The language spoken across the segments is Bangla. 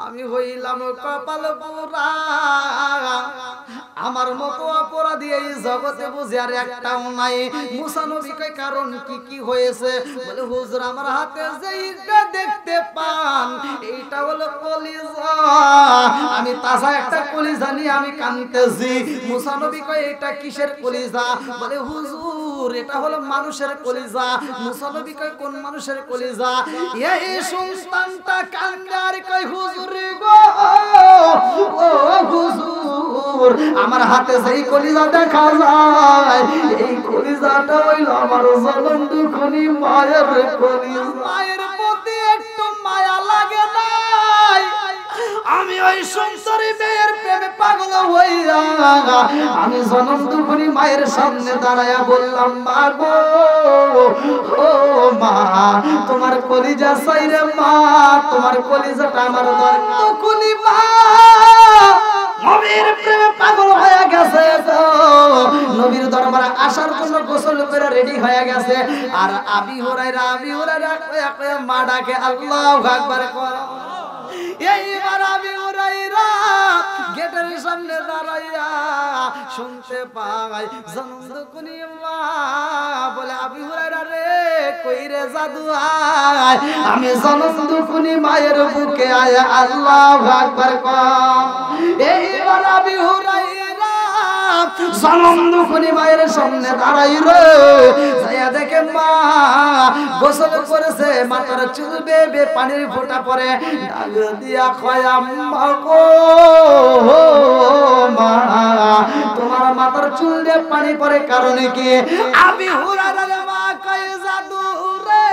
আমি হইলাম কপাল পোড়া আমার মতো অপরাধী এই জগতে বুঝি আর একটাও নাই মুসা নবী কয় কারণ কি হয়েছে বলে হুজুর আমার হাতে যেইটা দেখতে পান এইটা হলো কলিজা আমি তাজা একটা কলিজা নিয়ে আমি কাঁদতেছি মুসা নবী কয় এটা কিসের কলিজা বলে হুজুর এটা হলো মানুষের কলিজা মুসা নবী কয় কোন মানুষের কলিজা এই সন্তানটা কান্দে আর কয় হুজুর গো ও হুজুর আমার হাতে যেই কলিজা দেখা যায় এই কলিজাটা হইল আমার জনম দুখনি মায়ের কলিজা মায়ের প্রতি একটু মায়া লাগে নাই আমি ওই সংসারী মেয়ের প্রেমে পাগল হইয়া আমি জনম দুখনি মায়ের সামনে দাঁড়ায়া বললাম মা গো ও মা তোমার কলিজা চাই রে মা তোমার কলিজাটা আমার দুখনি মা নবীর প্রেমে পাগল হয়ে গেছে তো নবীর দরবারে আসার জন্য গোসল করে রেডি হয়ে গেছে আর আবি হুরায়রা কয়া কয়া মা ডাকে আল্লাহু আকবার কর এইবার আবি হুরায়রা গেটের সামনে দাঁড়াইয়া শুনতে পাই জনম দুখনি মা বলে আবি হুরায়রা রে কই রে জাদু আয় আমি জনম দুখনি মায়ের বুকে আয়া আল্লাহু আকবার কর এইবার আবি হুরায়রা জনম দুখনি মায়ের সামনে দাঁড়াই রে যাইয়া দেখে মা গোসল করেছে মাথার চুল বেয়ে পানির ফোঁটা পড়ে ডাক দিয়া কয় আম্মা গো মা তোমার মাথার চুল দিয়ে পানি পড়ে কারণ কি আবি হুরায়রা মা কয় জাদু রে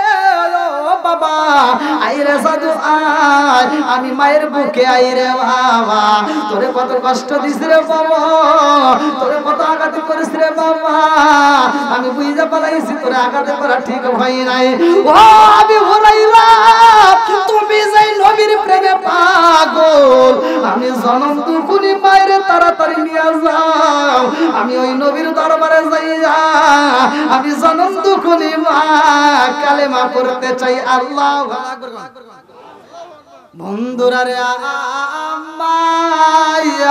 ও বাবা আইরে জাদু আয় আমি মায়ের বুকে আইরে বাবা তোরে কত কষ্ট দিছ রে বাবা তোরে কত আঘাত করিস রে বাবা আমি বুঝা পালাইছি তোরে আঘাত করা ঠিক হয় নাই ও আবি হুরায়রা তুমি যেই নবীর প্রেমে পাগল আমি জনম দুখনি মায়ের তাড়াতাড়ি নিয়ে যাও আমি ওই নবীর দরবারে যাইয়া আমি জনম দুখনি মা কালেমা পড়তে চাই আল্লাহু আকবার বন্ধুরা রে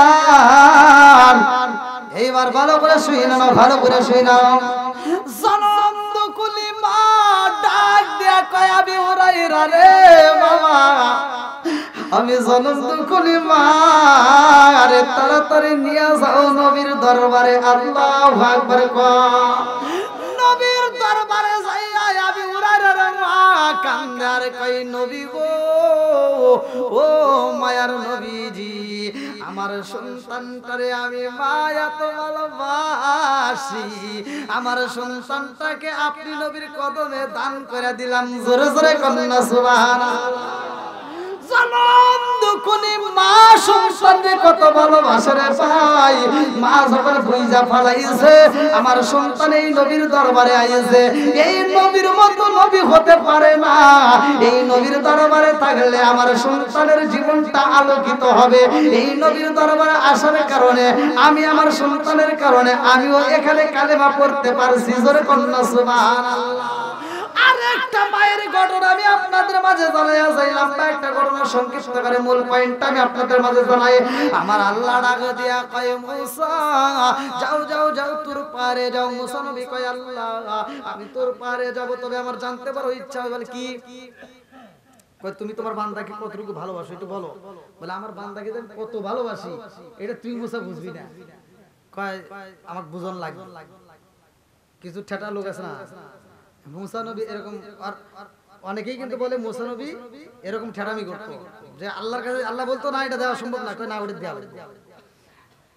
আম্মায়ার এইবার ভালো করে শুই নাও জনম দুখনি মা ডাক দিয়া কয় আবি হুরায়রা রে বাবা আমি জনম দুখনি মা আরে তাড়াতাড়ি নিয়ে যাও নবীর দরবারে আল্লাহু আকবার কর নবীর দরবারে যাইয়া আবি হুরায়রা মা কান্দে আর কয় নবী গো ও মায়ার নবীজি আমার সন্তানটারে আমি মায়া তো ভালোবাসি আমার সন্তানটাকে আপনি নবীর কদমে দান করে দিলাম জোরে জোরে কন্যা সুবহানাল্লাহ জনম দুখনি মা সন্তানকে কত ভালোবাসে রে ভাই মা যখন বুইজা ফালাইছে আমার সন্তান এই নবীর দরবারে আইছে এই নবীর মতো নবী হতে পারে না এই নবীর দরবারে থাকলে আমার সন্তানের জীবনটা আলোকিত হবে এই নবীর দরবারে আসার কারণে আমি আমার সন্তানের কারণে আমিও এখানে কালেমা পড়তে পারছি জোরে কন্যা সুবহানাল্লাহ আরেকটা মায়ের ঘটনা আমি আপনাদের মাঝে জানাইয়া যাইলাম একটা ঘটনা সংক্ষিপ্ত করে মূল পয়েন্টটা আমি আপনাদের মাঝে জানাই আমার আল্লাহ ডাক দিয়া কয় মুসা যাও যাও যাও তোর পারে যাও মুসা নবী কয় আল্লাহ আমি তোর পারে যাব তবে আমার জানতে পারো ইচ্ছা হয় বলে কি কয় তুমি তোমার বান্দাকে কতটুকু ভালোবাসো একটু বলো বলে আমার বান্দাকে আমি কত ভালোবাসি এটা তুই মুসা বুঝবি না কয় আমাকে বুঝন লাগবে কিছু ঠেটা লোক আছে না মুসা নবী এরকম আর অনেকেই কিন্তু বলে মুসা নবী এরকম ঠেরামি করতো যে আল্লাহর কাছে আল্লাহ বলতো না এটা দেওয়া সম্ভব না কই না ওটা দেওয়া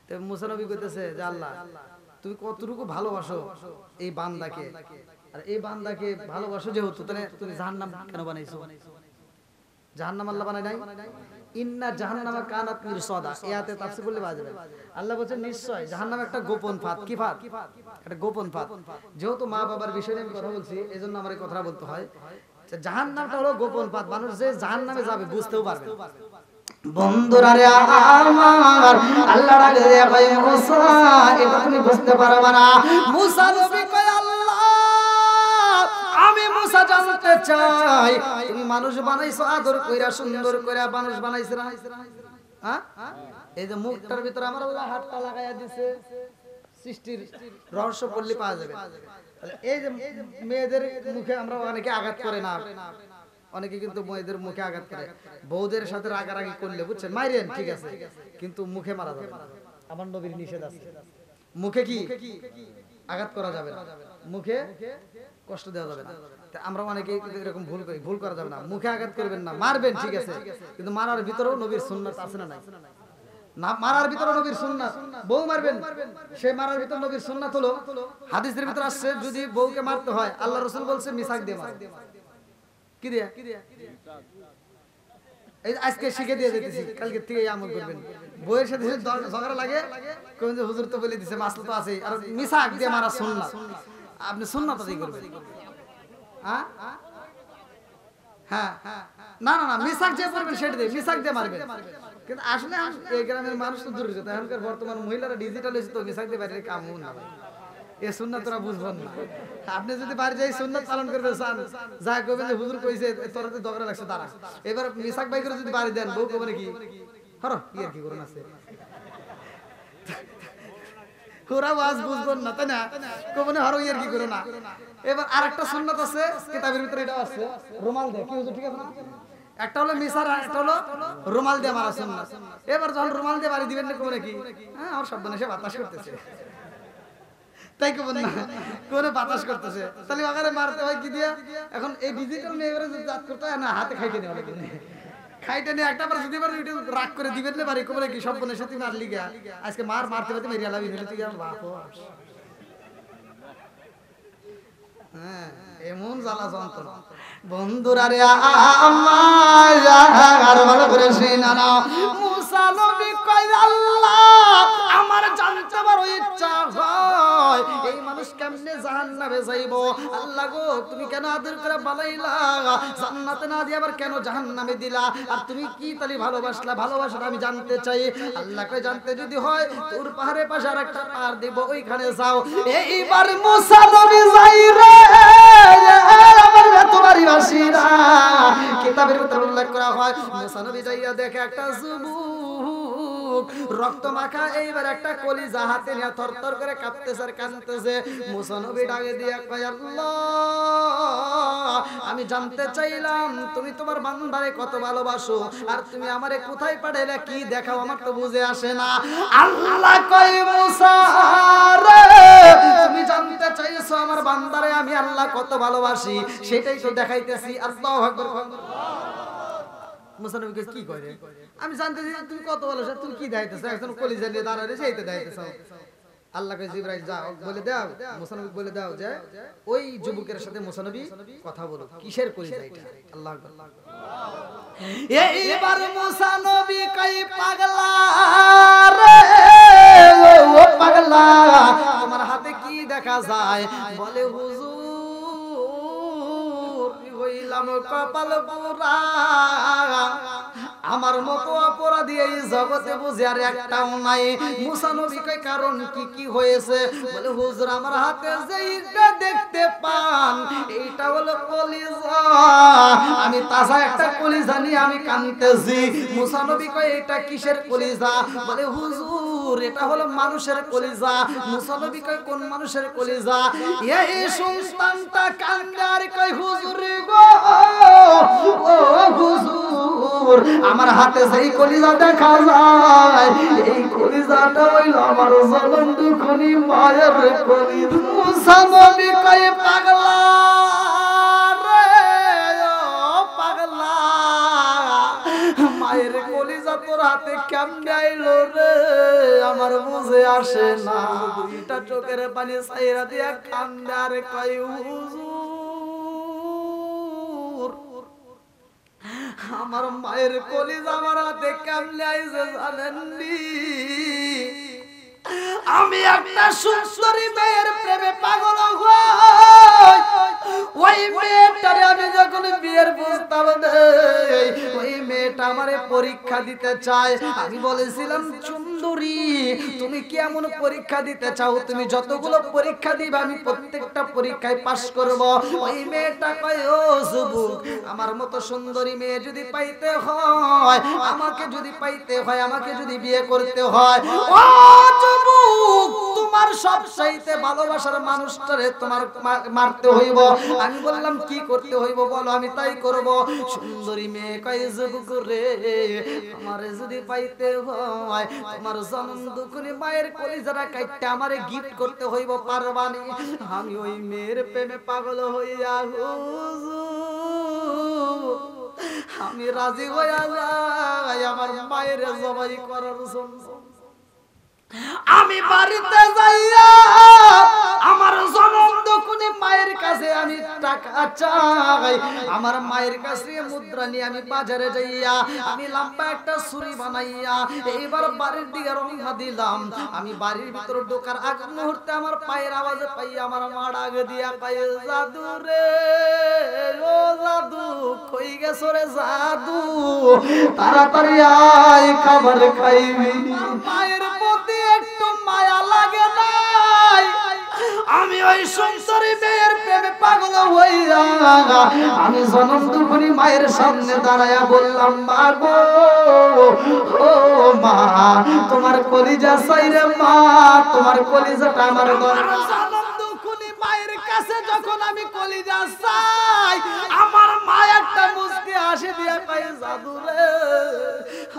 তো মুসা নবী কইতেছে যে আল্লাহ তুমি কতটুকু ভালোবাসো এই বান্দাকে আর এই বান্দাকে ভালোবাসো যেহেতু তাহলে তুমি জাহান্নাম কেন বানাইছো জাহান্নাম আল্লাহ বানায় নাই ইন্না জাহান্নামা কানাত মিরসাদা এয়াতে তাফসীর বললে বাজবে আল্লাহ বলেন নিশ্চয় জাহান্নাম একটা গোপন ফাঁদ কি ফাঁদ একটা গোপন ফাঁদ যেহেতু মা বাবার বিষয়ে আমি কথা বলছি এজন্য আমার এই কথা বলতে হয় যে জাহান্নামটা হলো গোপন ফাঁদ মানুষ যে জাহান্নামে যাবে বুঝতেও পারবে বন্ধুরা রে আমার আল্লাহ রাগে কয় মুসা এটা তুমি বুঝতে পারবে না মুসা নবী কয় আল্লাহ আমি মুসা জানতে চাই তুমি মানুষ বানাইছো আদর কইরা সুন্দর কইরা মানুষ বানাইছো না হ্যাঁ এই যে মুখটার ভিতরে আমার আল্লাহ হাতটা লাগাইয়া দিয়েছে সৃষ্টির রহস্য পড়লে পাওয়া যাবে তাহলে এই যে মেয়েদের মুখে আমরা অনেকে আঘাত করে না অনেকে কিন্তু মেয়েদের মুখে আঘাত করে বউদের সাথে রাগারাগি করলে বুঝছেন মাইরেন ঠিক আছে কিন্তু মুখে মারা যাবে না আমার নবীর নিষেধ আছে মুখে কি আঘাত করা যাবে না মুখে কষ্ট দেওয়া যাবে না আমরা অনেকে এরকম ভুল করি ভুল করা যাবে না মুখে আঘাত করবেন না মারবেন ঠিক আছে কিন্তু মারার ভিতরেও নবীর সুন্নাত আছে না নাই না মারার ভিতরে নবীর সুন্নাত বউ মারবেন সেই মারার ভিতরে নবীর সুন্নাত হলো হাদিসের ভিতরে আসছে যদি বউকে মারতে হয় আল্লাহ রাসূল বলছে মিসাক দিয়ে মার কি দিয়া এই আজকে শিখে দিয়ে দিতেছি কালকে থেকে আমল করবেন বউয়ের সাথে ঝগড়া লাগে কোন যে হুজুর তো বলে দিয়েছে মাসলা তো আছে আর মিসাক দিয়ে মারা সুন্নাত আপনি সুন্নাতই করবেন হ্যাঁ হ্যাঁ না না না মিসাক যে করবেন সেটা দিয়ে মিসাক দিয়ে মারবেন কিন্তু আসলে এই গ্রামের মানুষ তো দূরে যেত এখনকার বর্তমান মহিলারা ডিজিটাল হয়েছে তো মিসাক দিয়ে বাইরে কাম না এই সুন্নাত তোরা বুঝবেন না আপনি যদি বাড়ি যাই সুন্নাত পালন করবে চান যা কইবেন যে হুজুর কইছে তোরা তো ঝগড়া লাগছে তারা এবার মিসাক বাই করে যদি বাড়ি দেন বউ কবে কি হরো কি আর কি করুন আছে পুরা ওয়াজ বুঝবেন না তাই না কবনে হরো ইয়ার কি করো না এবার আরেকটা সুন্নাত আছে কিতাবের ভিতরে এটা আছে রুমাল দে কি হুজুর ঠিক আছে না একটা হলো মিসার একটা হলো রুমাল দিয়ে মারা সুন্নাত এবার যখন রুমাল দিয়ে বাড়ি দিবেন না কবনে কি হ্যাঁ আমার শব্দ নেশে বাতাস করতেছে তাই কবন না কোনে বাতাস করতেছে তাহলে আগারে মারতে হয় কি দিয়া এখন এই ডিজিটাল মেয়েরা যে জাত করতে হয় না হাতে খাইতে নেওয়া লাগে খাইতে নিয়ে একটা বার যদি বার রাগ করে দিবেন না বাড়ি কবনে কি সম্পূর্ণ সাথে মারলি গা আজকে মারতে মারতে মেরিয়া লাভি হলে তুই বাপ হ্যাঁ এমন জ্বালা যন্ত্রণা বন্ধুরা রে আমার ভালো করে শুনা নাও মুসা নবী কই আল্লাহ আমার জানতে বড় ইচ্ছা হয় এই মানুষ কেমনে জাহান্নামে যাইবো আল্লাহ গো তুমি কেন আদর করে বানাইলা জান্নাতে না দিয়ে আবার কেন জাহান্নামে দিলা আর তুমি কি তালি ভালোবাসলা ভালোবাসাটা আমি জানতে চাই আল্লাহ কই জানতে যদি হয় তোর পাহাড়ের পাশে আরেকটা পাহাড় দেব ওইখানে যাও এইবার মুসা নবী যাই রে আমার তোমারই বাসিরা কিতাবের ভিতরে উল্লেখ করা হয় মুসা নবী যাইয়া দেখে একটা যুবক রক্ত মাখা এইবার একটা কলিজা হাতে নিয়ে থরথর করে কাঁপতেছে আর কাঁদতেছে মুসা নবী ডাকে দিয়ে কয় আল্লাহ আমি জানতে চাইলাম তুমি তোমার বান্দারে কত ভালোবাসো আর তুমি আমারে কোথায় পাঠাইলা কি দেখাও আমার তো বুঝে আসে না আল্লাহ কয় মুসা রে তুমি জানতে চাইছো আমার বান্দারে আমি আল্লাহ কত ভালোবাসি সেটাই তো দেখাইতেছি আল্লাহু আকবার মুসা নবীকে কি কয় আমি জানতে চাই তুমি কত ভালোবাসো তুমি কি দেখাইতেছো একজন কলিজা নিয়ে দাঁড়ায় সেইটা দেখাইতেছো আল্লাহ কয় জিবরাইল যাও বলে দাও মুসা নবী বলে দাও যে ওই যুবকের সাথে মুসা নবী কথা বলো কিসের কলিজা এটা আল্লাহু আকবার এইবার মুসা নবী কই পাগলা রে ও পাগলা তোমার হাতে কি দেখা যায় বলে হুজুর হইলাম কপাল পুরা আমার মতো অপরাধী এই জগতে বুঝে আর একটাও নাই মুসা নবী কয় কারণ কি হয়েছে বলে হুজুর আমার হাতে যেইটা দেখতে পান এইটা হলো কলিজা আমি তাজা একটা কলিজা নিয়ে আমি কাঁদতেছি মুসা নবী কয় এটা কিসের কলিজা বলে হুজুর এটা হলো মানুষের কলিজা মুসা নবী কয় কোন মানুষের কলিজা এই সন্তানটা কান্দে আর কয় হুজুর গো ও হুজুর আমার হাতে সেই কলিজা দেখা যায় এই কলিজাটা হইল আমার জনম দুখনি মায়ের কলিজা মুসা নবী কয় পাগলা রে ও পাগলা মায়ের কলিজা তোর হাতে কেমনে আইলো রে আমার বুঝে আসে না দুইটা চোখের পানি ছাইরা দিয়া কান্দে আর কয় হুজুর আমার মায়ের কলিজা আমার হাতে কেমনে আইছে জানেননি আমি একটা সুন্দরী মেয়ের প্রেমে পাগল হই ওই মেয়েটারে আমি যখন বিয়ের প্রস্তাব দেই, ওই মেয়েটা আমারে পরীক্ষা দিতে চায়। আমি বলেছিলাম, সুন্দরী তুমি কি এমন পরীক্ষা দিতে চাও? তুমি যতগুলো পরীক্ষা দিবে আমি প্রত্যেকটা পরীক্ষায় পাশ করব। ওই মেয়েটা কয়, ও যুবক, আমার মতো সুন্দরী মেয়ে যদি পাইতে হয়, আমাকে যদি পাইতে হয়, আমাকে যদি বিয়ে করতে হয়, ও যুবক, তোমার সবচাইতে ভালোবাসার মানুষটারে তোমার মারতে হইব। আমি বললাম, কি করতে হইব বলো, আমি তাই করব। সুন্দরী মেয়ে কয়, যুবক রে, আমারে যদি পাইতে হয়, তোমার জনম দুঃখী মায়ের কলিজাটা কাটতে আমারে গিফট করতে হইব, পারবানি? আমি ওই মেয়ের প্রেমে পাগল হইয়া আমি রাজি হইয়া যাই আমার মায়ের জবাই করার জন্য। আমি বাড়িতে যাইয়া আমার জনম দুঃখী মায়ের কাছে আমি টাকা চাই। আমার মায়ের কাছে মুদ্রা নিয়ে আমি বাজারে যাইয়া আমি লম্বা একটা ছুরি বানাইয়া এইবার বাড়ির দিকে রওনা দিলাম। আমি বাড়ির ভিতর ঢোকার আগ মুহূর্তে আমার পায়ের আওয়াজ পাইয়া আমার মা ডাক দিয়া কয়, জাদু রে, ও জাদু, কই গেছো রে জাদু, তাড়াতাড়ি আয় খাবার খাইবি। মায়ের প্রতি একটু মায়া লাগে নাই। আমি ওই সুন্দরী মেয়ের প্রেমে পাগল হইয়া আমি জনম দুঃখী মায়ের সামনে দাঁড়ায়া বললাম, মা গো, ও মা, তোমার কলিজা চাই রে মা, তোমার কলিজাটা আমার দরকার। জনম দুঃখী মায়ের কাছে যখন আমি কলিজা চাই, আমার মা একটা মুস্কি হাসি দিয়া কয়, জাদু রে,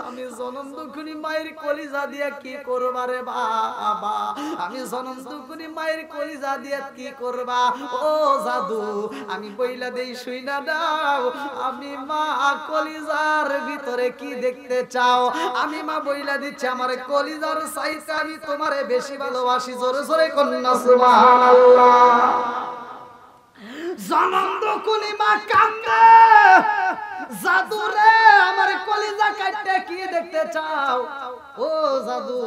আমি জনম দুঃখী মায়ের কলিজা দিয়া কি করবা রে বাবা? আমি জনম দুঃখী মায়ের কলিজা দিয়া কি করবা? ও জাদু, আমি বইলা দেই, শুইনা দাও, আমি মা কলিজার ভিতরে কি দেখতে চাও? আমি মা বইলা দিচ্ছি, আমার কলিজার চাইতে আমি তোমারে বেশি ভালোবাসি। জোরে জোরে কন্যা সুবহানাল্লাহ। জনম দুঃখী মা কান্দে, জাদু রে, আমার কলিজা কাটতে কি দেখতে চাও? ও জাদু,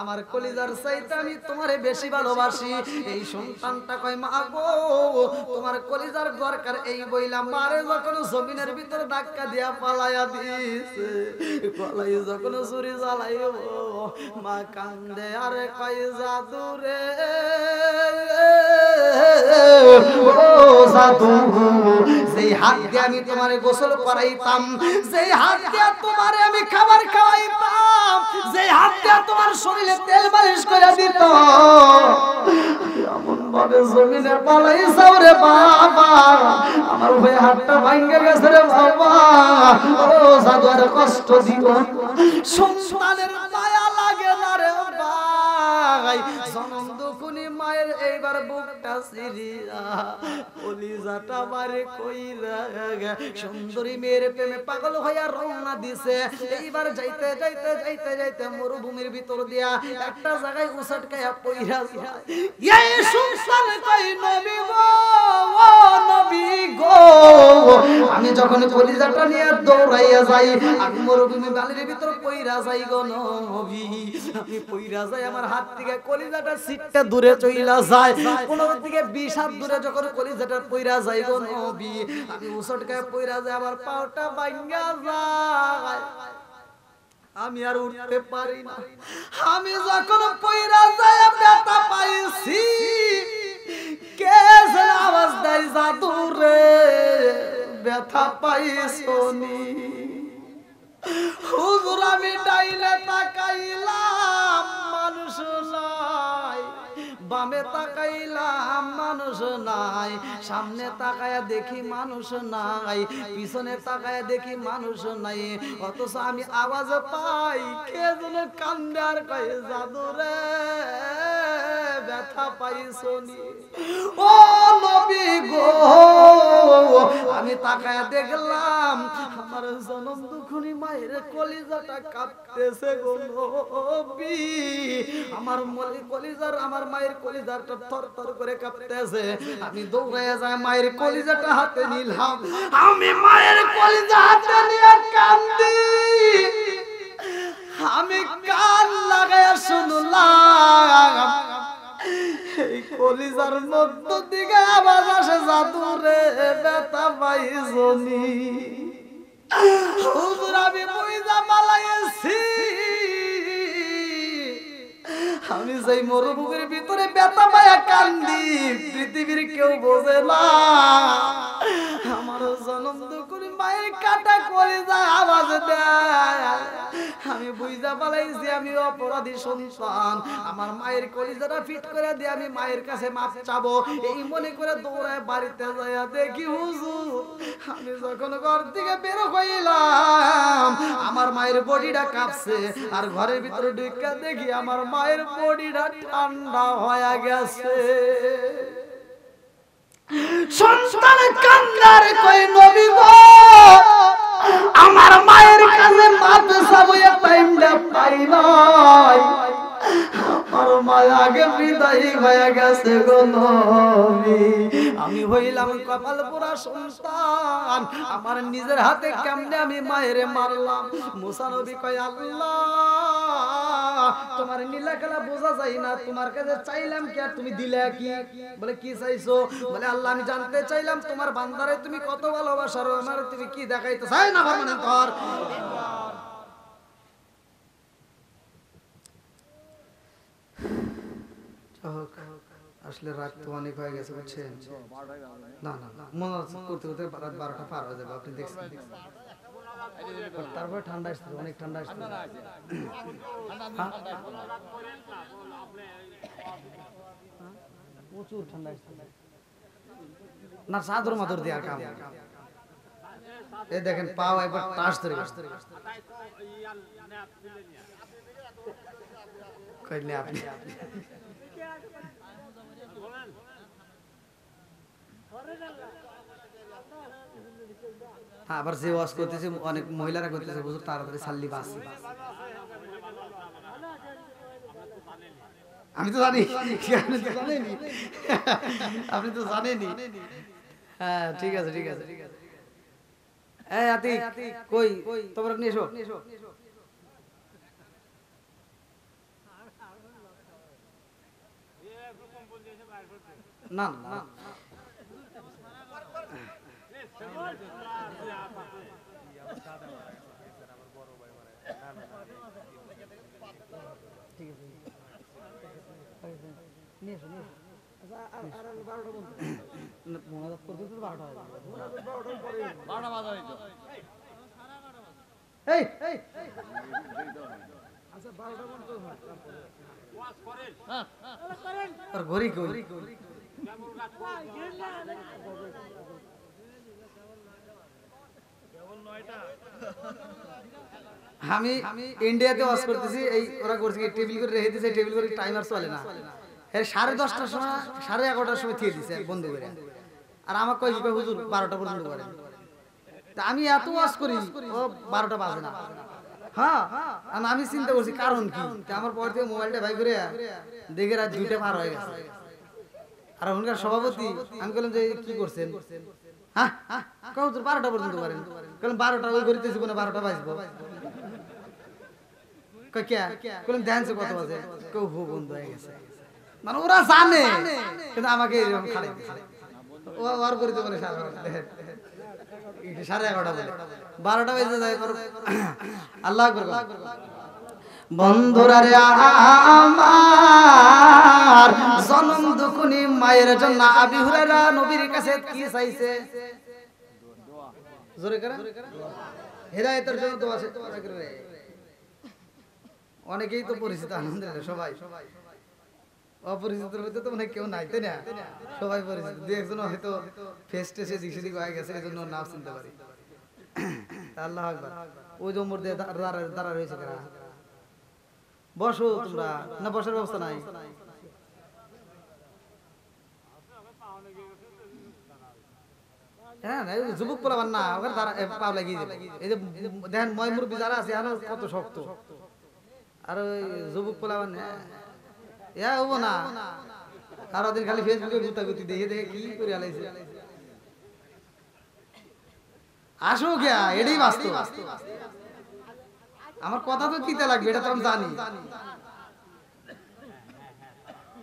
আমার কলিজার চাইতে আমি তোমারে বেশি ভালোবাসি। এই সন্তানটা কয়, মা গো, তোমার কলিজার দরকার এই বইলা মারে যখন জমিনের ভিতর ধাক্কা দিয়া পালাইয়া দিছে, পালাই যখন ছুরি জ্বালাইব, মা কান্দে আরে কয়, জাদু রে, ও জাদু, যেই হাত দিয়ে আমি তোমারে গোসল করাইতাম, যেই হাত দিয়ে তোমারে আমি খাবার খাওয়াইতাম, যেই হাত দিয়ে তোমার শরীরে তেল মালিশ করে দিত, এমন ভাবে জমিনে পালাইছাও রে বাবা, আমার ওই হাতটা ভাঙে গেছে রে বাবা। ও জাদু, আর কষ্ট দিও, সন্তানের মায়া লাগে না রে ভাই। জনম দুঃখী মায়ের এইবার বুকটা চিরিয়া কলিজাটা বারে কইরা সুন্দরী মেয়ের প্রেমে পাগল হইয়া রওনা দিছে। এইবার যাইতে যাইতে যাইতে যাইতে মরুভূমির ভিতর দিয়া একটা জায়গায় উছটকায়া পইরা যায়। এই সুলতান কই, নবী গো, ও নবী গো, আমি যখন কলিজাটা নিয়ে দৌড়াইয়া যাই, আমি মরুভূমি বালির ভিতর পইরা যাই গো নবী, আমি পইরা যাই, আমার হাত থেকে কলিজাটা সিটটা দূরে চইলা যায়, কোন দিকে 20 হাত দূরে যখন কলিজাটা পইরা যাই গো নবী, আমি উছটকায় পইরা যাই, আমার পাওটা ভাঙা যায়, আমি আর উঠতে পারি না। আমি যখন পইরা যায় ব্যথা পাইছি, কে যেন আওয়াজ দেয়, জাদু রে, ব্যথা পাইছনি? হুজুর, আমি ডাইলে তাকাইলাম, মানুষ নাই, বামে তাকাইলাম, মানুষ নাই, সামনে তাকায়া দেখি মানুষ নাই, পিছনে তাকায়া দেখি মানুষ নাই, অথচ আমি আওয়াজ পাই, কে যেন কান্দে আর কয়, জাদু রে, ব্যথা পাইছনি? ও নবী গো, আমি তাকায়া দেখলাম আমার জনম দুঃখী মায়ের কলিজাটা কাঁপতেছে গো নবী, আমার কলিজার, আমার মায়ের কলিজাটা থরথর করে কাঁপতেছে। আমি দৌড়াইয়া যাই, মায়ের কলিজাটা হাতে নিলাম, আমি মায়ের কলিজা হাতে নিয়ে কান্দি, আমি কান লাগাইয়া শুনলাম, এই কলিজা কলিজার মধ্য দিকে আওয়াজ আসে জাদুরে ব্যথা পাইছনি হুজুর আমি বুইজা পালাইছি আমি সেই মরুভূমির ভিতরে ব্যথা পায়া কান্দি পৃথিবীর কেউ বোঝে না আমার জনম দুঃখের মায়ের কাটা কলিজা আওয়াজ দেয় আমি বুইজা পালাইছি আমি অপরাধী সন্তান আমার মায়ের কলিজাটা ফিট করে দিয়ে আমি মায়ের কাছে মাপ চাবো এই মনে করে দৌড়ায় বাড়িতে যাইয়া দেখি হুজুর আমি যখন ঘর থেকে বের হইলাম আমার মায়ের বডিটা কাঁপছে আর ঘরের ভিতরে ঢুকে দেখি আমার মায়ের বডিটা ঠান্ডা হয়ে গেছে সন্তান কান্নার কই নবী গো আমার মায়ের কাছে মাপ চাবো টাইমটা পাই নাই আমার মা আগে বিদায় হয়ে গেছে গো নবী আমি হইলাম কপাল পোড়া সন্তান আমার নিজের হাতে কেমনে আমি মায়ের মারলাম মুসা নবী কয় আল্লাহ তোমার নীলা খেলা বোঝা যায় না তোমার কাছে চাইলাম কি আর তুমি দিলে কি বলে কি চাইছো বলে আল্লাহ আমি জানতে চাইলাম তোমার বান্দারে তুমি কত ভালোবাসো আমার তুমি কি দেখাইতে চাই না মানে তোর আসলে রাত তো অনেক হয়ে গেছে বুঝছেন না না না মনে করতে করতে রাত 12টা পার হয়ে যাবে আপনি দেখছেন তারপরে ঠান্ডা আসছে অনেক ঠান্ডা আসছে প্রচুর ঠান্ডা আসছে না চাদর মাদর দেওয়ার কাম এই দেখেন পাও একবার টাস ধরে কইলে আপনি আবার যে ওয়াজ করতেছে অনেক মহিলারা করতেছে বুঝো তাড়াতাড়ি সাল্লি বাস আমি তো জানি আপনি তো জানেনি হ্যাঁ ঠিক আছে ঠিক আছে এই আতি কই তোমরা নিয়ে এসো না না ঘড়ি ঘড়ি আমি ইন্ডিয়াতে ওয়াজ করতেছি এই ওরা করছে টেবিল করে রেখে দিয়েছে টেবিল করে টাইমার চলে না এর 10:30টার সময় 11:30টার সময় থিয়ে দিছে বন্ধ করে আর আমার কই হুজুর 12টা পর্যন্ত করে তা আমি এত ওয়াজ করি ও 12টা বাজে না হ্যাঁ আমি চিন্তা করছি কারণ কি আমার পর থেকে মোবাইলটা ভাই করে দেখে রাত 2টা পার হয়ে গেছে আর ওখানকার সভাপতি আমি বললাম যে কি করছেন হ্যাঁ কও তো 12টা পর্যন্ত করেন বললাম 12টা ওই করিতেছি কোন 12টা বাজবো কই কে বললাম ধ্যানছে কত বাজে কেউ হো বন্ধ হয়ে গেছে মানে ওরা জানে কিন্তু আমাকে এরকম খাড়াই দিছে ও আর করিতে পারে 11:30 বলে 12টা বাজে যায় আল্লাহু আকবার বন্ধুরা রে আমার জনম দুখনি মায়ের জন্য আবি হুরায়রা নবীর কাছে কি চাইছে দোয়া জোরে করে হেদায়েতের জন্য দোয়া করে অনেকেই তো পরিচিত আলহামদুলিল্লাহ সবাই অপরিচিতর মধ্যে তো মানে কেউ নাই তাই না সবাই পরিচিত দুই একজন হয়তো ফেস টেসে দিক হয়ে গেছে এজন্য নাম শুনতে পারি আল্লাহু আকবার ওই যে উমর দিয়ে দাঁড়া রয়েছে কারা বসো তোমরা না বসার ব্যবস্থা নাই হ্যাঁ যুবক পোলাবান না ওখানে পাও লাগিয়ে দেবে এই যে দেখেন ময় মুরব্বী যারা আছে আরো কত শক্ত আর ওই যুবক পোলাবান হবো না সারাদিন খালি ফেসবুকে গুতাগুতি দেখে দেখে কি করে আলাইছে আসো গিয়া এটাই বাস্তব আমার কথা তো কিতে লাগবে এটা তো আমি জানি